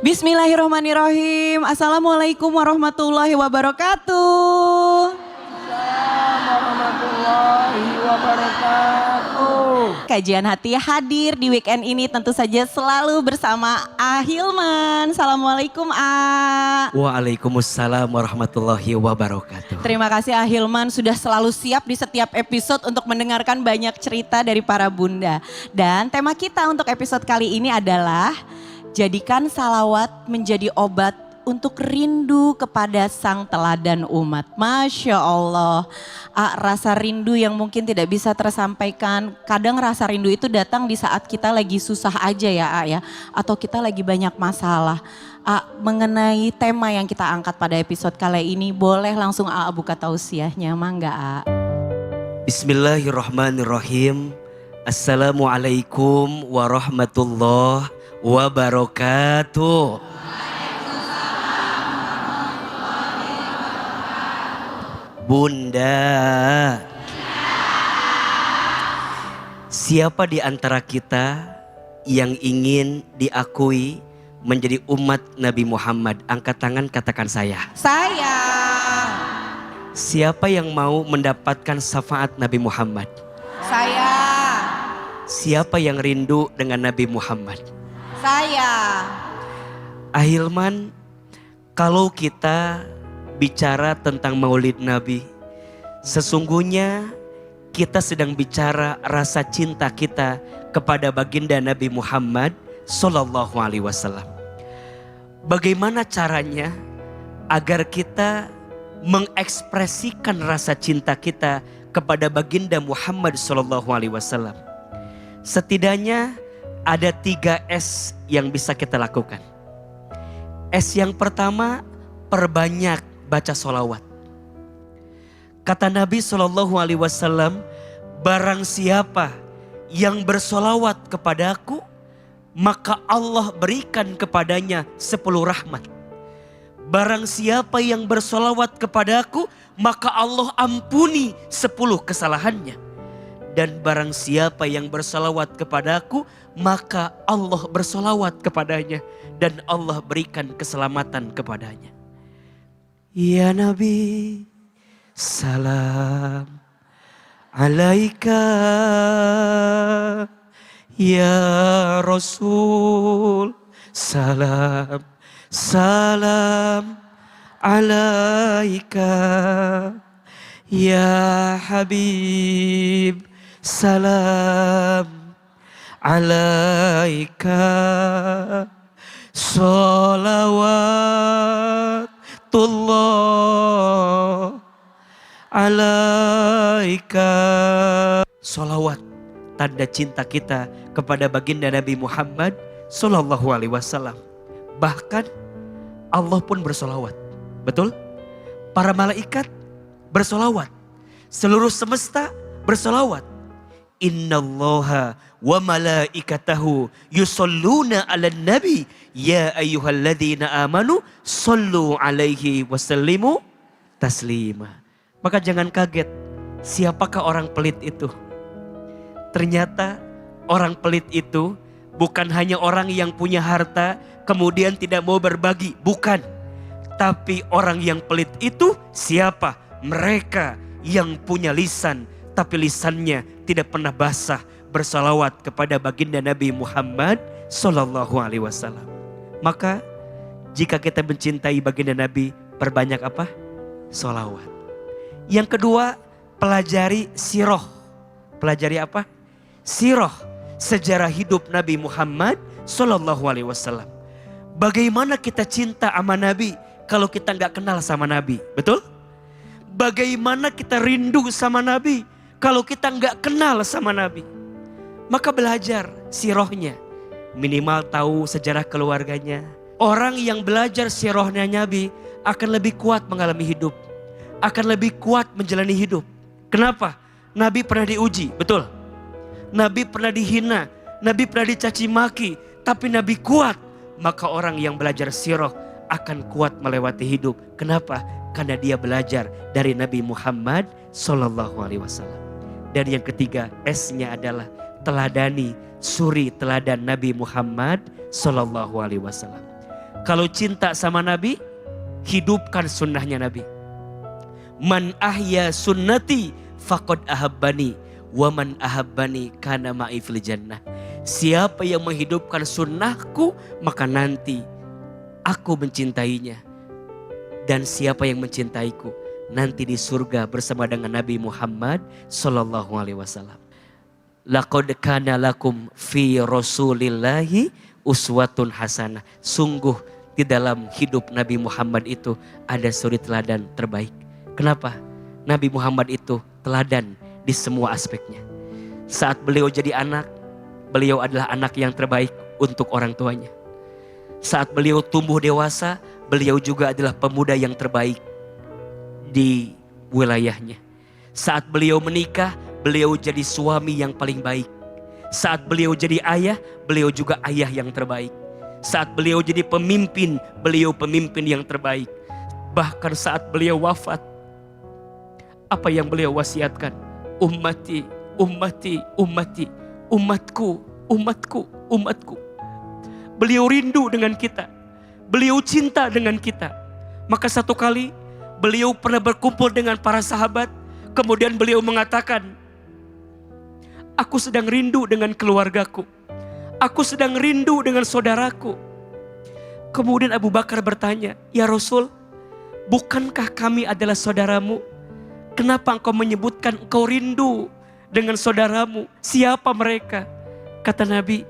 Bismillahirrahmanirrahim. Assalamualaikum warahmatullahi wabarakatuh. Warahmatullahi wabarakatuh. Kajian hati hadir di weekend ini tentu saja selalu bersama Ahilman. Assalamualaikum A. Waalaikumsalam warahmatullahi wabarakatuh. Terima kasih Ahilman sudah selalu siap di setiap episode untuk mendengarkan banyak cerita dari para bunda. Dan tema kita untuk episode kali ini adalah jadikan salawat menjadi obat untuk rindu kepada sang teladan umat. Masya Allah, rasa rindu yang mungkin tidak bisa tersampaikan. Kadang rasa rindu itu datang di saat kita lagi susah aja ya. Atau kita lagi banyak masalah. Mengenai tema yang kita angkat pada episode kali ini, boleh langsung buka tausiahnya, mangga Bismillahirrahmanirrahim. Assalamualaikum warahmatullahi wabarakatuh. Bunda, siapa di antara kita yang ingin diakui menjadi umat Nabi Muhammad? Angkat tangan, katakan saya. Saya. Siapa yang mau mendapatkan syafaat Nabi Muhammad? Saya. Siapa yang rindu dengan Nabi Muhammad? Saya. Ahilman, kalau kita bicara tentang Maulid Nabi, sesungguhnya kita sedang bicara rasa cinta kita kepada baginda Nabi Muhammad Sallallahu Alaihi Wasallam. Bagaimana caranya agar kita mengekspresikan rasa cinta kita kepada baginda Muhammad Sallallahu Alaihi Wasallam? Setidaknya ada 3 S yang bisa kita lakukan. S yang pertama, perbanyak baca sholawat. Kata Nabi Sallallahu Alaihi Wasallam, barang siapa yang bersolawat kepadaku, maka Allah berikan kepadanya 10 rahmat. Barang siapa yang bersolawat kepadaku, maka Allah ampuni 10 kesalahannya. Dan barang siapa yang bersolawat kepadaku, maka Allah bersolawat kepadanya. Dan Allah berikan keselamatan kepadanya. Ya Nabi, salam alaika. Ya Rasul, salam alaika. Ya Habib, salam alaika. Salawatullah alaika. Salawat, tanda cinta kita kepada baginda Nabi Muhammad Sallallahu Alaihi Wasallam. Bahkan Allah pun bersolawat. Betul? Para malaikat bersolawat. Seluruh semesta bersolawat. Innallaha wa malaikatahu yusalluna 'alan nabi ya ayyuhalladzina amanu sallu 'alaihi wasallimu taslima. Maka jangan kaget, siapakah orang pelit itu? Ternyata orang pelit itu bukan hanya orang yang punya harta kemudian tidak mau berbagi, bukan. Tapi orang yang pelit itu siapa? Mereka yang punya lisan tapi lisannya tidak pernah basah bersalawat kepada baginda Nabi Muhammad Sallallahu Alaihi Wasallam. Maka jika kita mencintai baginda Nabi, perbanyak apa? Salawat. Yang kedua, pelajari sirah. Pelajari apa? Sirah, sejarah hidup Nabi Muhammad Sallallahu Alaihi Wasallam. Bagaimana kita cinta sama Nabi kalau kita nggak kenal sama Nabi, betul? Bagaimana kita rindu sama Nabi kalau kita nggak kenal sama Nabi? Maka belajar sirahnya, minimal tahu sejarah keluarganya. Orang yang belajar sirahnya Nabi akan lebih kuat mengalami hidup, akan lebih kuat menjalani hidup. Kenapa? Nabi pernah diuji, betul? Nabi pernah dihina, Nabi pernah dicaci maki, tapi Nabi kuat. Maka orang yang belajar sirah akan kuat melewati hidup. Kenapa? Karena dia belajar dari Nabi Muhammad Sallallahu Alaihi Wasallam. Dan yang ketiga, S-nya adalah teladani suri teladan Nabi Muhammad Sallallahu Alaihi Wasallam. Kalau cinta sama Nabi, hidupkan sunnahnya Nabi. Man ahya sunnati faqad ahabbani wa man ahabbani kana ma'i fil jannah. Siapa yang menghidupkan sunnahku, maka nanti aku mencintainya. Dan siapa yang mencintaiku, nanti di surga bersama dengan Nabi Muhammad sallallahu alaihi wasallam. Laqad kana lakum fi Rasulillahi uswatun hasanah. Sungguh di dalam hidup Nabi Muhammad itu ada suri teladan terbaik. Kenapa? Nabi Muhammad itu teladan di semua aspeknya. Saat beliau jadi anak, beliau adalah anak yang terbaik untuk orang tuanya. Saat beliau tumbuh dewasa, beliau juga adalah pemuda yang terbaik di wilayahnya. Saat beliau menikah, beliau jadi suami yang paling baik. Saat beliau jadi ayah, beliau juga ayah yang terbaik. Saat beliau jadi pemimpin, beliau pemimpin yang terbaik. Bahkan saat beliau wafat, apa yang beliau wasiatkan? Ummati, ummati, ummati, umatku, umatku, umatku. Beliau rindu dengan kita. Beliau cinta dengan kita. Maka satu kali beliau pernah berkumpul dengan para sahabat. Kemudian beliau mengatakan, aku sedang rindu dengan keluargaku. Aku sedang rindu dengan saudaraku. Kemudian Abu Bakar bertanya, ya Rasul, bukankah kami adalah saudaramu? Kenapa engkau menyebutkan engkau rindu dengan saudaramu? Siapa mereka? Kata Nabi,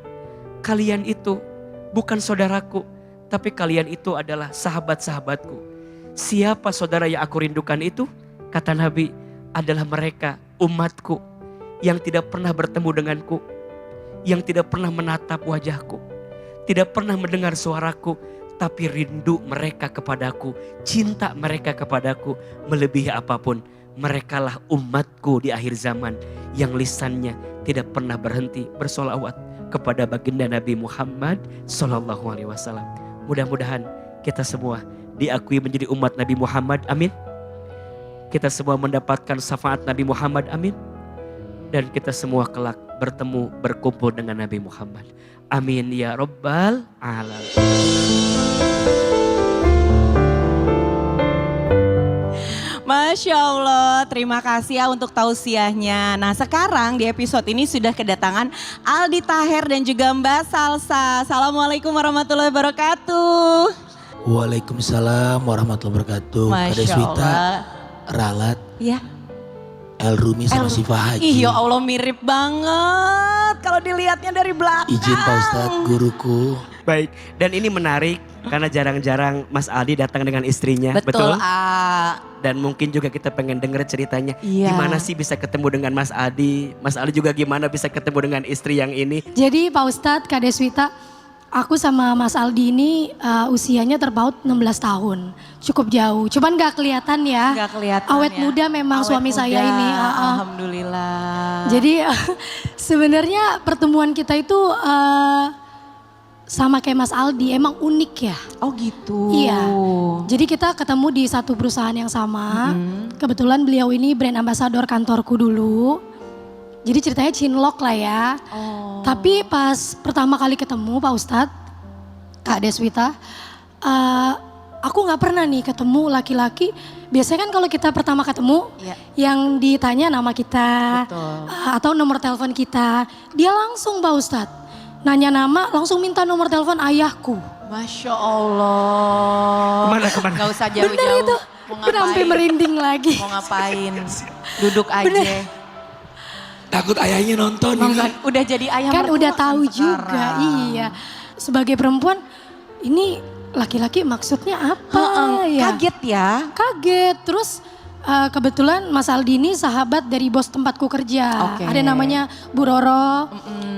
kalian itu bukan saudaraku, tapi kalian itu adalah sahabat-sahabatku. Siapa saudara yang aku rindukan itu? Kata Nabi, adalah mereka, umatku, yang tidak pernah bertemu denganku, yang tidak pernah menatap wajahku, tidak pernah mendengar suaraku, tapi rindu mereka kepadaku, cinta mereka kepadaku melebihi apapun. Merekalah umatku di akhir zaman yang lisannya tidak pernah berhenti bersolawat kepada baginda Nabi Muhammad sallallahu alaihi wasallam. Mudah-mudahan kita semua diakui menjadi umat Nabi Muhammad, amin. Kita semua mendapatkan syafaat Nabi Muhammad, amin. Dan kita semua kelak bertemu, berkumpul dengan Nabi Muhammad. Amin ya Rabbal Alamin. Masya Allah, terima kasih ya untuk tausiahnya. Nah sekarang di episode ini sudah kedatangan Aldi Taher dan juga Mbak Salsa. Assalamualaikum warahmatullahi wabarakatuh. Waalaikumsalam warahmatullahi wabarakatuh. Masya Kades Wita, Allah. Ralat, Ya. El Rumi sama Sifah Haji. Ih ya Allah mirip banget kalau dilihatnya dari belakang. Izin Pak Ustadz, guruku. Baik, dan ini menarik karena jarang-jarang Mas Aldi datang dengan istrinya. Betul, Dan mungkin juga kita pengen denger ceritanya. Iya. Gimana sih bisa ketemu dengan Mas Aldi? Mas Aldi juga gimana bisa ketemu dengan istri yang ini? Jadi Pak Ustadz, Kak Deswita, aku sama Mas Aldi ini usianya terpaut 16 tahun. Cukup jauh, cuman gak kelihatan ya. Gak kelihatan Awet ya. muda memang Awet suami muda, saya ini. Alhamdulillah. Jadi sebenarnya pertemuan kita itu sama kayak Mas Aldi, emang unik ya. Oh gitu. Iya. Jadi kita ketemu di satu perusahaan yang sama. Kebetulan beliau ini brand ambassador kantorku dulu. Jadi ceritanya cinlok lah ya. Oh. Tapi pas pertama kali ketemu Pak Ustadz, Kak Deswita, aku gak pernah nih ketemu laki-laki. Biasanya kan kalau kita pertama ketemu, Iya. yang ditanya nama kita, Betul. atau nomor telepon kita. Dia langsung Pak Ustadz, nanya nama langsung minta nomor telepon ayahku. Masya Allah. Kemana? Gak usah Bener jauh-jauh. itu, Mau udah sampai ngapain? merinding lagi. Mau ngapain? Duduk aja. Bener. Takut ayahnya nonton ini. Udah jadi ayah Kan mertua udah tahu sekarang. juga, iya. Sebagai perempuan, ini laki-laki maksudnya apa ya? Kaget ya. Kaget, terus kebetulan Mas Aldi ini sahabat dari bos tempatku kerja. Oke. Ada namanya Bu Roro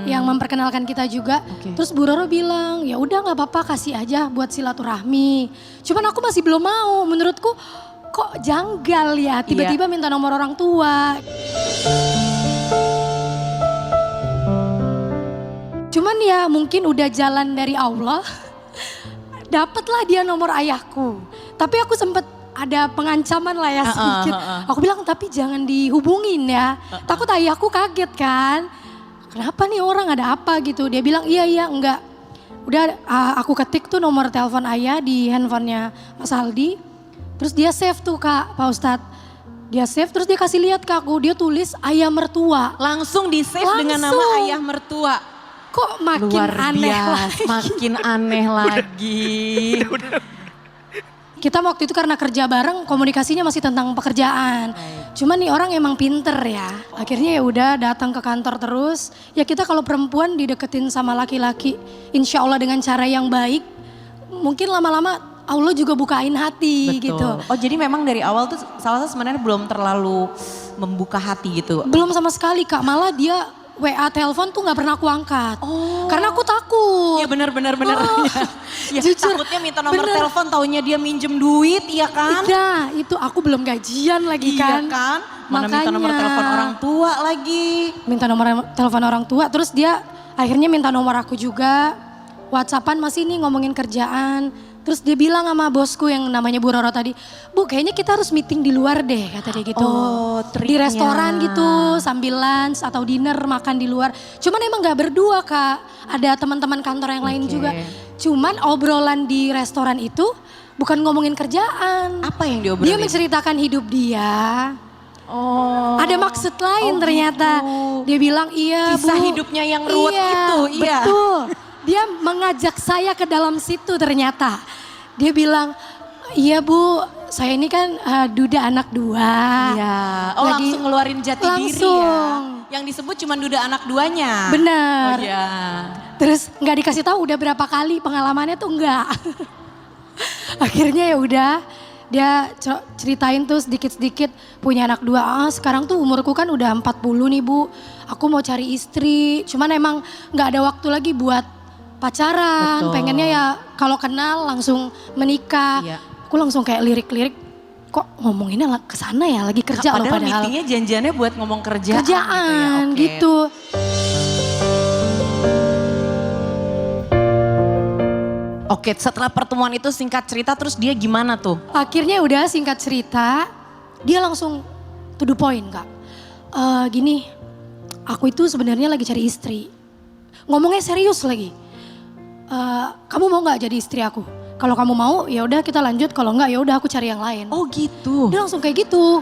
yang memperkenalkan kita juga. Oke. Terus Bu Roro bilang, ya udah nggak apa-apa kasih aja buat silaturahmi. Cuman aku masih belum mau, menurutku kok janggal ya tiba-tiba minta nomor orang tua. Cuman ya mungkin udah jalan dari Allah, dapatlah dia nomor ayahku. Tapi aku sempet ada pengancaman lah ya sedikit. Aku bilang tapi jangan dihubungin ya, takut ayahku kaget kan. Kenapa nih orang, ada apa gitu. Dia bilang iya enggak Udah aku ketik tuh nomor telepon ayah di handphonenya Mas Aldi. Terus dia save tuh Kak, Pak Ustadz. Dia save terus dia kasih lihat ke aku, dia tulis ayah mertua. Langsung di save dengan nama Langsung. ayah mertua. Kok makin Luar aneh biasa, lagi. makin aneh lagi. Kita waktu itu karena kerja bareng komunikasinya masih tentang pekerjaan. Cuman nih orang emang pinter ya. Akhirnya ya udah datang ke kantor terus. Ya kita kalau perempuan dideketin sama laki-laki insya Allah dengan cara yang baik. Mungkin lama-lama Allah juga bukain hati Betul. gitu. Oh jadi memang dari awal tuh Salsa sebenarnya belum terlalu membuka hati gitu. Belum sama sekali Kak, malah dia WA telepon tuh gak pernah aku angkat. Oh. Karena aku takut. Iya benar. Oh, Ya, jujur, takutnya minta nomor bener. telepon taunya dia minjem duit, iya kan? Iya, itu aku belum gajian lagi Iya kan. kan? Mana minta nomor Makanya. telepon orang tua lagi. Minta nomor telepon orang tua, terus dia akhirnya minta nomor aku juga. WhatsAppan masih nih ngomongin kerjaan. Terus dia bilang sama bosku yang namanya Bu Roro tadi, Bu kayaknya kita harus meeting di luar deh kata dia gitu. Oh, Di triknya. restoran gitu sambil lunch atau dinner makan di luar. Cuman emang gak berdua Kak, ada teman-teman kantor yang lain Oke. juga. Cuman obrolan di restoran itu bukan ngomongin kerjaan. Apa yang diobrolin? Dia menceritakan hidup dia. Oh. Ada maksud lain ternyata. gitu. Dia bilang iya Kisah Bu. hidupnya yang ruwet itu, iya. Betul. Dia mengajak saya ke dalam situ ternyata. Dia bilang, iya Bu, saya ini kan duda anak 2. Iya. Oh Lagi- langsung ngeluarin jati diri Langsung. ya. Yang disebut cuma duda anak 2-nya. Bener. Oh iya. Terus nggak dikasih tahu udah berapa kali pengalamannya tuh enggak. Akhirnya ya udah dia ceritain tuh sedikit-sedikit punya anak 2. Sekarang tuh umurku kan udah 40 nih Bu. Aku mau cari istri. Cuman emang nggak ada waktu lagi buat pacaran. Betul. Pengennya ya kalau kenal langsung menikah. Iya. Aku langsung kayak lirik-lirik. Kok ngomonginnya ke sana ya lagi kerja loh Padahal padahal. meetingnya janjiannya buat ngomong kerjaan. Kerjaan Oke. gitu. Oke, setelah pertemuan itu singkat cerita terus dia gimana tuh? Akhirnya udah singkat cerita, dia langsung to the point Kak. Gini, aku itu sebenarnya lagi cari istri. Ngomongnya serius lagi. Kamu mau nggak jadi istri aku? Kalau kamu mau ya udah kita lanjut, kalau nggak ya udah aku cari yang lain. Oh gitu. Dia langsung kayak gitu.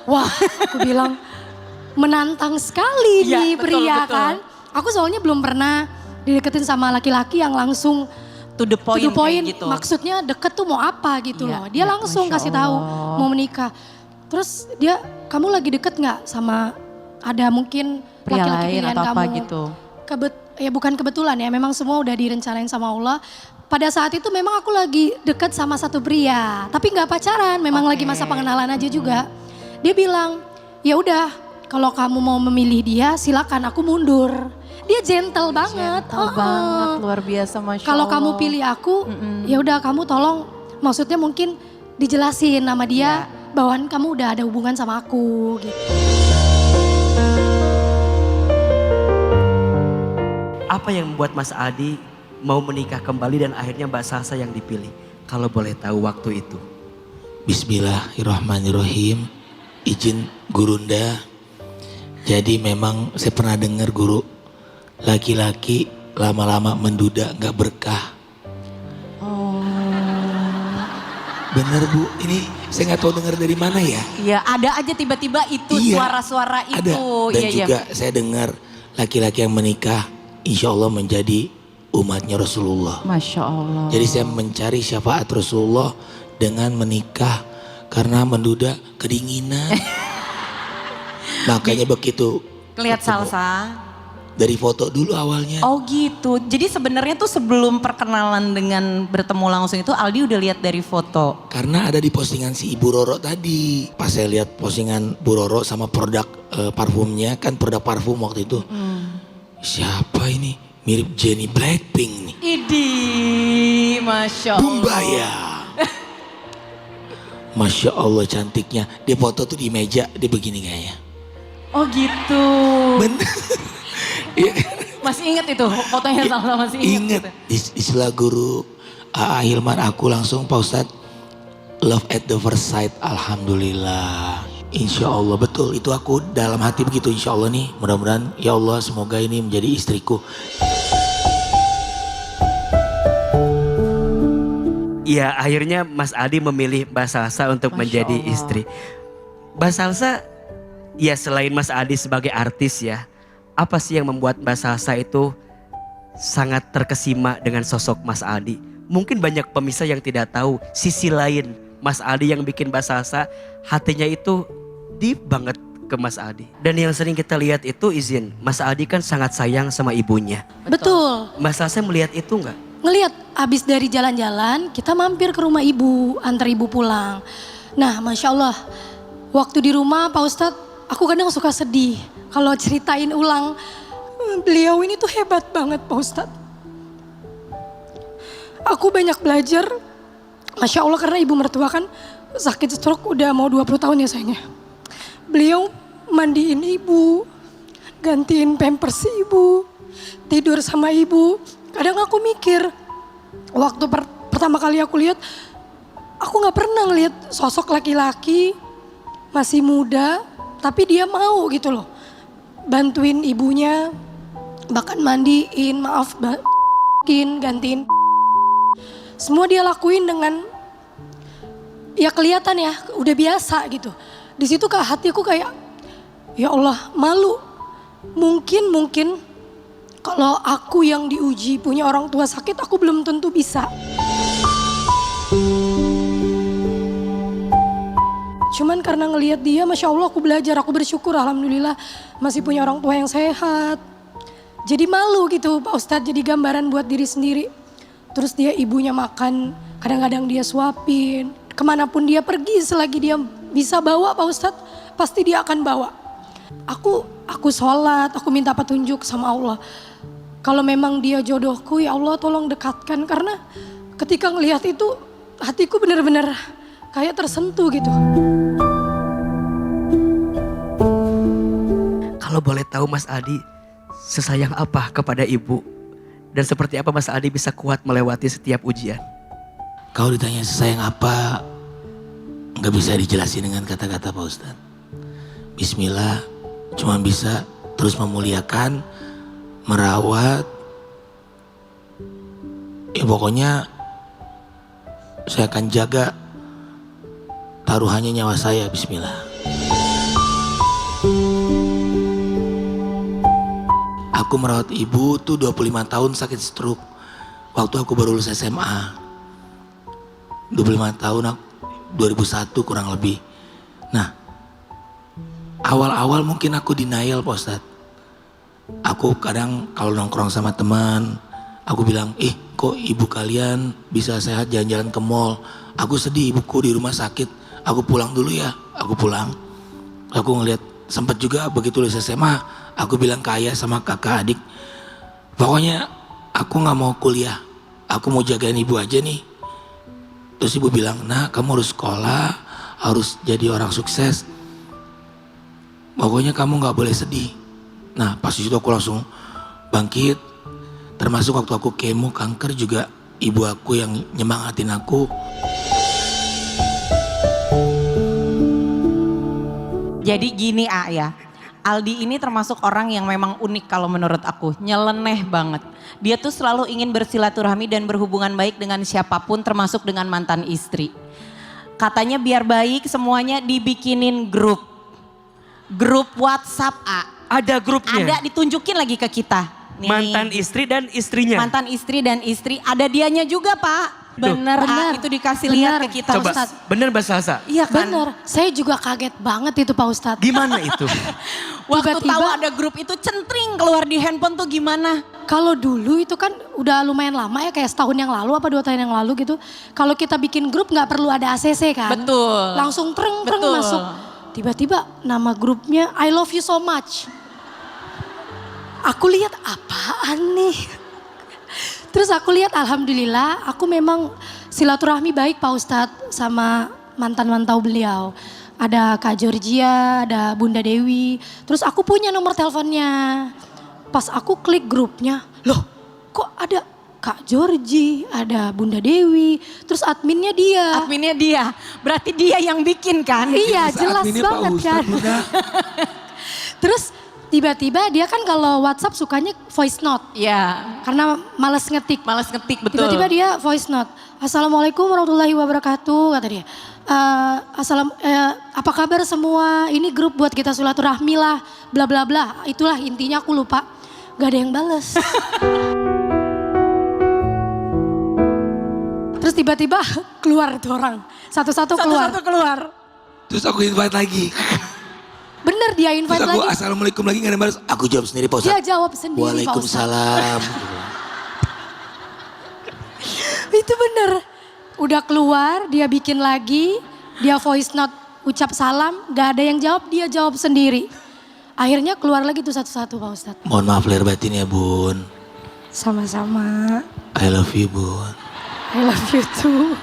Wah, aku bilang menantang sekali Iya, nih betul, pria betul. kan. Aku soalnya belum pernah dideketin sama laki-laki yang langsung To the point, to the point, kayak gitu. maksudnya deket tuh mau apa gitu Iya, loh. Dia iya, langsung Masya kasih tahu Allah. mau menikah. Terus dia, kamu lagi deket nggak sama ada mungkin Pria laki-laki lain pilihan atau apa kamu? gitu. Ya bukan kebetulan ya, memang semua udah direncanain sama Allah. Pada saat itu memang aku lagi deket sama satu pria, tapi nggak pacaran, memang Oke. lagi masa pengenalan aja juga. Dia bilang, ya udah kalau kamu mau memilih dia silakan, aku mundur. Dia gentle banget. Gentle banget, luar biasa Masya Kalau Allah. kamu pilih aku, ya udah kamu tolong, maksudnya mungkin dijelasin sama dia bahwa kamu udah ada hubungan sama aku gitu. Apa yang membuat Mas Adi mau menikah kembali dan akhirnya Mbak Salsa yang dipilih? Kalau boleh tahu waktu itu. Bismillahirrahmanirrahim. Izin Gurunda. Jadi memang saya pernah dengar guru, laki-laki lama-lama menduda nggak berkah. Bener Bu, ini saya nggak tahu dengar dari mana ya. Iya, ada aja tiba-tiba itu Iya, suara-suara Ada. itu. Dan Iya, juga saya dengar laki-laki yang menikah insya Allah menjadi umatnya Rasulullah. Masya Allah. Jadi saya mencari syafaat Rasulullah dengan menikah karena menduda kedinginan. Makanya begitu Lihat ketemu. Salsa. Dari foto dulu awalnya. Oh gitu. Jadi sebenarnya tuh sebelum perkenalan dengan bertemu langsung itu Aldi udah lihat dari foto. Karena ada di postingan si Ibu Roro tadi. Pas saya lihat postingan Bu Roro sama produk parfumnya, kan produk parfum waktu itu. Siapa ini? Mirip Jennie Blackpink nih. Idih, Masya Allah. Bumbaya. Masya Allah cantiknya. Dia foto tuh di meja, dia begini kayaknya. Oh gitu. Bener. Iya. Masih inget itu fotonya Salsa masih inget. Ingat istilah guru A.A. Hilman, aku langsung Pak Ustadz, love at the first sight, alhamdulillah. Insya Allah betul, itu aku dalam hati begitu, insya Allah nih, mudah-mudahan ya Allah semoga ini menjadi istriku. Ya akhirnya Mas Adi memilih Mbak Salsa untuk Masya menjadi Allah. istri. Mbak Salsa, ya selain Mas Adi sebagai artis ya, apa sih yang membuat Mbak Salsa itu sangat terkesima dengan sosok Mas Adi? Mungkin banyak pemirsa yang tidak tahu sisi lain Mas Adi yang bikin Mbak Salsa hatinya itu deep banget ke Mas Adi. Dan yang sering kita lihat itu Mas Adi kan sangat sayang sama ibunya. Betul. Mbak Salsa melihat itu enggak? Ngelihat abis dari jalan-jalan kita mampir ke rumah ibu, antar ibu pulang. Nah Masya Allah, waktu di rumah Pak Ustadz aku kadang suka sedih. Kalau ceritain ulang, beliau ini tuh hebat banget Pak Ustadz. Aku banyak belajar, Masya Allah karena ibu mertua kan sakit stroke udah mau 20 tahun ya sayangnya. Beliau mandiin ibu, gantiin pampers ibu, tidur sama ibu. Kadang aku mikir, waktu pertama kali aku lihat, aku gak pernah ngelihat sosok laki-laki masih muda, tapi dia mau gitu loh. Bantuin ibunya, bahkan mandiin, gantiin. Semua dia lakuin dengan, ya kelihatan ya udah biasa gitu. Di situ hatiku kayak, ya Allah malu. Mungkin kalau aku yang diuji punya orang tua sakit, aku belum tentu bisa. Cuman karena ngelihat dia, Masya Allah aku belajar, aku bersyukur Alhamdulillah masih punya orang tua yang sehat. Jadi malu gitu Pak Ustadz, jadi gambaran buat diri sendiri. Terus dia ibunya makan, kadang-kadang dia suapin. Kemanapun dia pergi selagi dia bisa bawa Pak Ustadz, pasti dia akan bawa. Aku sholat, aku minta petunjuk sama Allah. Kalau memang dia jodohku, ya Allah tolong dekatkan. Karena ketika ngelihat itu hatiku benar-benar kayak tersentuh gitu. Kalau boleh tahu Mas Adi sesayang apa kepada ibu? Dan seperti apa Mas Adi bisa kuat melewati setiap ujian? Kau ditanya sesayang apa, nggak bisa dijelasin dengan kata-kata Pak Ustadz. Bismillah, cuma bisa terus memuliakan, merawat. Ya pokoknya saya akan jaga taruhannya nyawa saya, bismillah. Aku merawat ibu tuh 25 tahun sakit stroke. Waktu aku baru lulus SMA. 25 tahun, 2001 kurang lebih. Nah, awal-awal mungkin aku denial Pak Ustadz. Aku kadang kalau nongkrong sama teman, aku bilang, kok ibu kalian bisa sehat jalan-jalan ke mall. Aku sedih, ibuku di rumah sakit. Aku pulang dulu ya, aku pulang. Aku ngeliat, sempat juga begitu lulus SMA, aku bilang ke ayah sama kakak adik, pokoknya aku gak mau kuliah, aku mau jagain ibu aja nih. Terus ibu bilang, nah kamu harus sekolah, harus jadi orang sukses. Pokoknya kamu gak boleh sedih. Nah pas itu aku langsung bangkit. Termasuk waktu aku kemo kanker juga ibu aku yang nyemangatin aku. Jadi gini ya, Aldi ini termasuk orang yang memang unik kalau menurut aku, nyeleneh banget. Dia tuh selalu ingin bersilaturahmi dan berhubungan baik dengan siapapun termasuk dengan mantan istri. Katanya biar baik semuanya dibikinin grup WhatsApp Ada grupnya. Ada, ditunjukin lagi ke kita. Nih. Mantan istri dan istrinya. Mantan istri dan istri, ada dianya juga Pak. Bener, Bener. itu dikasih lihat Bener. ke kita Coba, Ustadz. bener Mbak Salsa? Iya kan? Bener, saya juga kaget banget itu Pak Ustadz. Gimana itu? Waktu Tiba-tiba- tahu ada grup itu centring keluar di handphone tuh gimana? Kalau dulu itu kan udah lumayan lama ya, kayak setahun yang lalu apa 2 tahun yang lalu gitu. Kalau kita bikin grup nggak perlu ada ACC kan. Betul. Langsung treng Betul. masuk. Tiba-tiba nama grupnya I love you so much. Aku lihat apaan nih. Terus aku lihat alhamdulillah aku memang silaturahmi baik Pak Ustadz sama mantan-mantau beliau. Ada Kak Georgia, ada Bunda Dewi. Terus aku punya nomor teleponnya. Pas aku klik grupnya, loh kok ada Kak Georgie, ada Bunda Dewi, terus adminnya dia. Adminnya dia, berarti dia yang bikin kan? Iya jelas Adminnya Pak banget Ustadz, kan. Bunda. Terus tiba-tiba dia kan kalau WhatsApp sukanya voice note. Ya, Karena males ngetik. males ngetik betul. Tiba-tiba dia voice note. Assalamualaikum warahmatullahi wabarakatuh kata dia. Apa kabar semua? Ini grup buat kita silaturahmi lah, bla bla bla. Itulah intinya, aku lupa. Gak ada yang bales. Terus tiba-tiba keluar tuh orang. Satu-satu keluar. Satu-satu keluar. Terus aku invite lagi. Bener dia invite Terus aku lagi. assalamualaikum lagi gak ada yang balas. Aku jawab sendiri Pak Dia Ustadz. jawab sendiri Pak Ustadz. Waalaikumsalam. Itu bener. Udah keluar, dia bikin lagi, dia voice note ucap salam, gak ada yang jawab, dia jawab sendiri. Akhirnya keluar lagi tuh satu-satu Pak Ustadz. Mohon maaf lahir batin ya Bun. Sama-sama. I love you Bun. I love you too.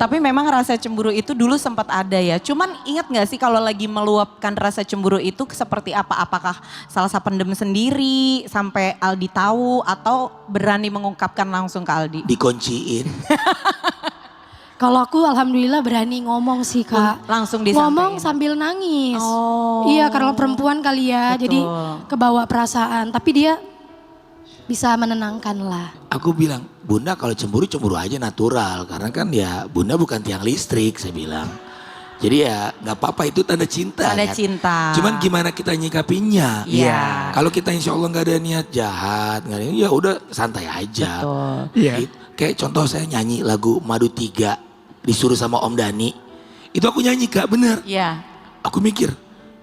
Tapi memang rasa cemburu itu dulu sempat ada ya. Cuman ingat gak sih kalau lagi meluapkan rasa cemburu itu seperti apa? Apakah salah satu pendem sendiri sampai Aldi tahu atau berani mengungkapkan langsung ke Aldi? Dikunciin. Kalau aku alhamdulillah berani ngomong sih Kak. Langsung disampaikan. Ngomong sambil nangis. Oh. Iya karena perempuan kali ya, Betul. jadi kebawa perasaan. Tapi dia bisa menenangkan lah. Aku bilang, Bunda kalau cemburu aja natural. Karena kan ya Bunda bukan tiang listrik saya bilang. Jadi ya gak apa-apa itu tanda cinta. Tanda kan. cinta. Cuman gimana kita nyikapinya. Iya. Kalau kita insya Allah gak ada niat jahat. Gak ada, ya udah santai aja. Betul. Iya. Kayak contoh saya nyanyi lagu Madu 3. Disuruh sama Om Dani. Itu aku nyanyi Kak bener. Iya. Aku mikir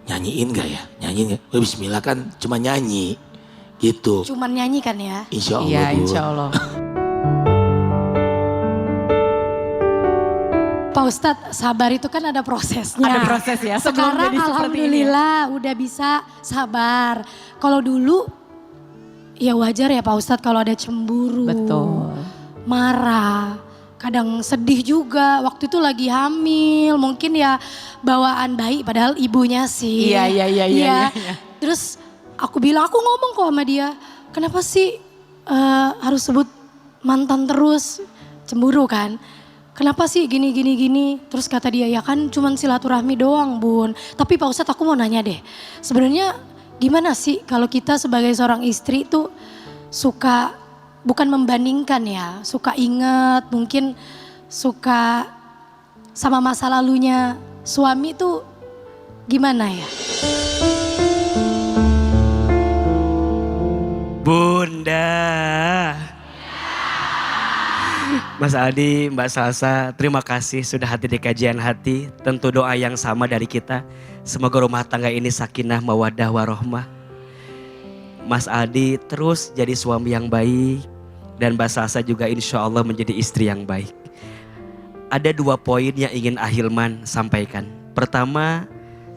nyanyiin gak ya? Nyanyiin gak? Wah, bismillah kan cuma nyanyi. Gitu. Cuman nyanyi kan ya. Insya Allah Iya Bu. insya Allah. Pak Ustadz sabar itu kan ada prosesnya. Ada proses ya, sebelum Sekarang jadi seperti alhamdulillah udah bisa sabar. Kalau dulu ya wajar ya Pak Ustadz kalau ada cemburu. Betul. Marah. Kadang sedih juga. Waktu itu lagi hamil. Mungkin ya bawaan bayi padahal ibunya sih. Iya. Terus aku bilang, aku ngomong kok sama dia. Kenapa sih harus sebut mantan terus? Cemburu kan? Kenapa sih gini. Terus kata dia, ya kan cuman silaturahmi doang Bun. Tapi Pak Ustadz aku mau nanya deh. Sebenarnya gimana sih kalau kita sebagai seorang istri tuh suka, bukan membandingkan ya. Suka inget, mungkin suka sama masa lalunya suami tuh gimana ya? Bunda. Mas Aldi, Mbak Salsa, terima kasih sudah hadir di kajian hati. Tentu doa yang sama dari kita. Semoga rumah tangga ini sakinah, mawadah, warohmah. Mas Aldi terus jadi suami yang baik. Dan Mbak Salsa juga insya Allah menjadi istri yang baik. Ada 2 poin yang ingin Ahilman sampaikan. Pertama,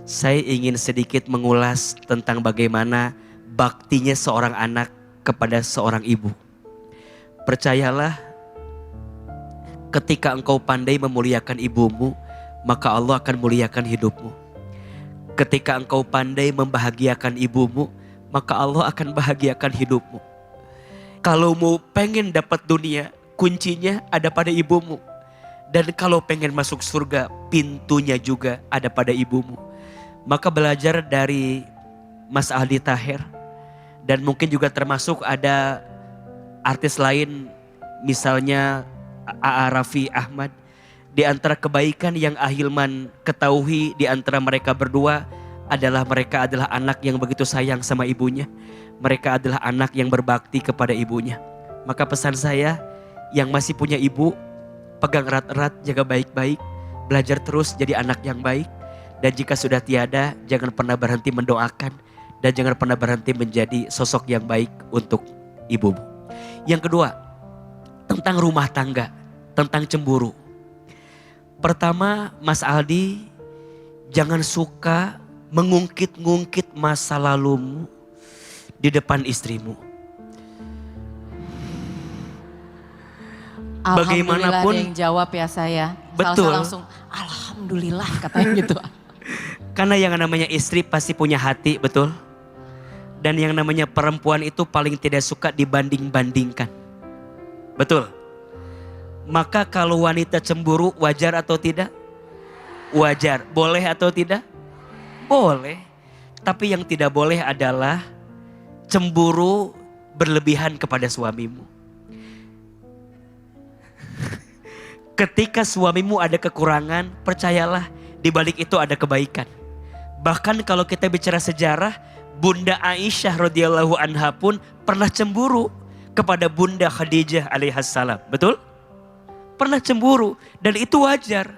saya ingin sedikit mengulas tentang bagaimana baktinya seorang anak kepada seorang ibu. Percayalah, ketika engkau pandai memuliakan ibumu, maka Allah akan muliakan hidupmu. Ketika engkau pandai membahagiakan ibumu, maka Allah akan bahagiakan hidupmu. Kalau mau pengen dapat dunia, kuncinya ada pada ibumu. Dan kalau pengen masuk surga, pintunya juga ada pada ibumu. Maka belajar dari Mas Aldi Taher. Dan mungkin juga termasuk ada artis lain, misalnya A.A. Raffi Ahmad. Di antara kebaikan yang Ahilman ketahui di antara mereka berdua adalah mereka adalah anak yang begitu sayang sama ibunya. Mereka adalah anak yang berbakti kepada ibunya. Maka pesan saya yang masih punya ibu, pegang erat-erat, jaga baik-baik, belajar terus jadi anak yang baik. Dan jika sudah tiada, jangan pernah berhenti mendoakan. Dan jangan pernah berhenti menjadi sosok yang baik untuk ibumu. Yang kedua, tentang rumah tangga, tentang cemburu. Pertama, Mas Aldi, jangan suka mengungkit-ngungkit masa lalumu di depan istrimu. Alhamdulillah Bagaimanapun- ada yang jawab ya saya. Betul. Salsa langsung, alhamdulillah katanya gitu. Karena yang namanya istri pasti punya hati, betul? Dan yang namanya perempuan itu paling tidak suka dibanding-bandingkan. Betul? Maka kalau wanita cemburu wajar atau tidak? Wajar. Boleh atau tidak? Boleh. Tapi yang tidak boleh adalah cemburu berlebihan kepada suamimu. Ketika suamimu ada kekurangan, percayalah di balik itu ada kebaikan. Bahkan kalau kita bicara sejarah, Bunda Aisyah radhiyallahu anha pun pernah cemburu kepada Bunda Khadijah alaihissalam. Betul? Pernah cemburu dan itu wajar.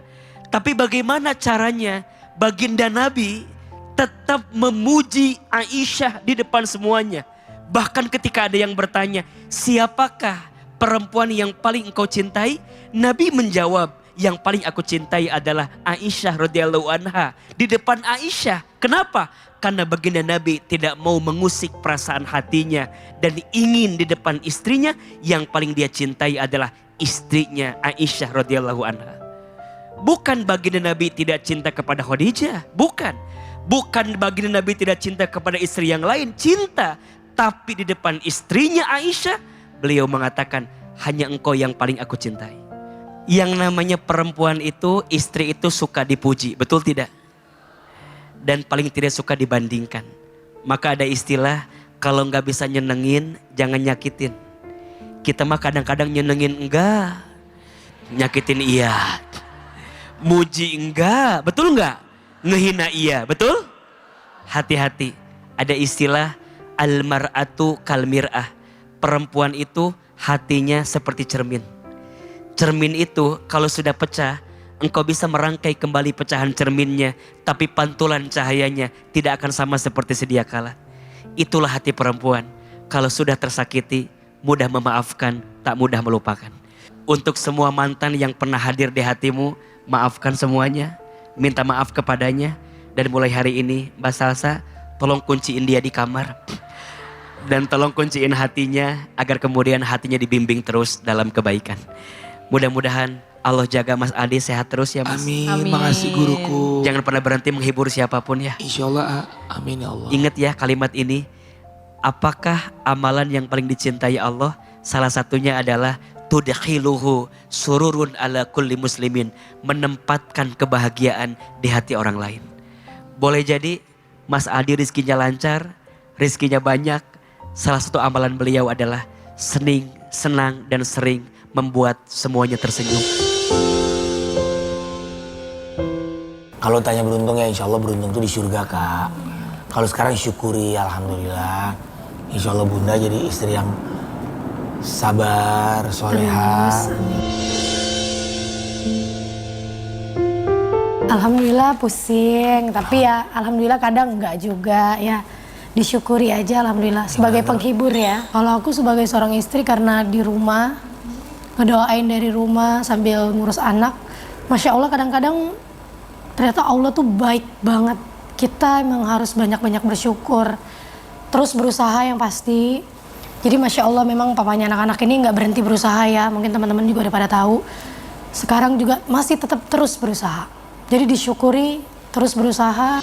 Tapi bagaimana caranya baginda Nabi tetap memuji Aisyah di depan semuanya. Bahkan ketika ada yang bertanya, siapakah perempuan yang paling engkau cintai? Nabi menjawab, yang paling aku cintai adalah Aisyah radhiyallahu anha. Di depan Aisyah. Kenapa? Karena baginda Nabi tidak mau mengusik perasaan hatinya. Dan ingin di depan istrinya, yang paling dia cintai adalah istrinya Aisyah radhiyallahu anha. Bukan baginda Nabi tidak cinta kepada Khadijah. Bukan. Bukan baginda Nabi tidak cinta kepada istri yang lain. Cinta. Tapi di depan istrinya Aisyah, beliau mengatakan, hanya engkau yang paling aku cintai. Yang namanya perempuan itu, istri itu suka dipuji, betul tidak? Dan paling tidak suka dibandingkan. Maka ada istilah, kalau nggak bisa nyenengin, jangan nyakitin. Kita mah kadang-kadang nyenengin enggak, nyakitin iya. Muji enggak, betul enggak? Ngehina iya, betul? Hati-hati, ada istilah al-mar'atu kalmir'ah. Perempuan itu hatinya seperti cermin. Cermin itu kalau sudah pecah, engkau bisa merangkai kembali pecahan cerminnya. Tapi pantulan cahayanya tidak akan sama seperti sedia kala. Itulah hati perempuan. Kalau sudah tersakiti, mudah memaafkan, tak mudah melupakan. Untuk semua mantan yang pernah hadir di hatimu, maafkan semuanya. Minta maaf kepadanya. Dan mulai hari ini, Mbak Salsa, tolong kunciin dia di kamar. Dan tolong kunciin hatinya agar kemudian hatinya dibimbing terus dalam kebaikan. Mudah-mudahan Allah jaga Mas Adi sehat terus ya Mas. Amin. Amin. Makasih guruku. Jangan pernah berhenti menghibur siapapun ya. Insya Allah, amin ya Allah. Ingat ya kalimat ini. Apakah amalan yang paling dicintai Allah? Salah satunya adalah tudkhiluhu sururun ala kulli muslimin. Menempatkan kebahagiaan di hati orang lain. Boleh jadi Mas Adi rizkinya lancar, rizkinya banyak. Salah satu amalan beliau adalah senang dan sering membuat semuanya tersenyum. Kalau tanya beruntung ya insya Allah beruntung tuh di surga Kak. Kalau sekarang syukuri alhamdulillah. Insya Allah Bunda jadi istri yang sabar, soleha. Alhamdulillah pusing, tapi ya alhamdulillah kadang enggak juga ya. Disyukuri aja alhamdulillah sebagai penghibur ya. Kalau aku sebagai seorang istri karena di rumah, ngedoain dari rumah sambil ngurus anak. Masya Allah kadang-kadang ternyata Allah tuh baik banget. Kita emang harus banyak-banyak bersyukur. Terus berusaha yang pasti. Jadi Masya Allah memang papanya anak-anak ini nggak berhenti berusaha ya. Mungkin teman-teman juga udah pada tahu. Sekarang juga masih tetap terus berusaha. Jadi disyukuri, terus berusaha.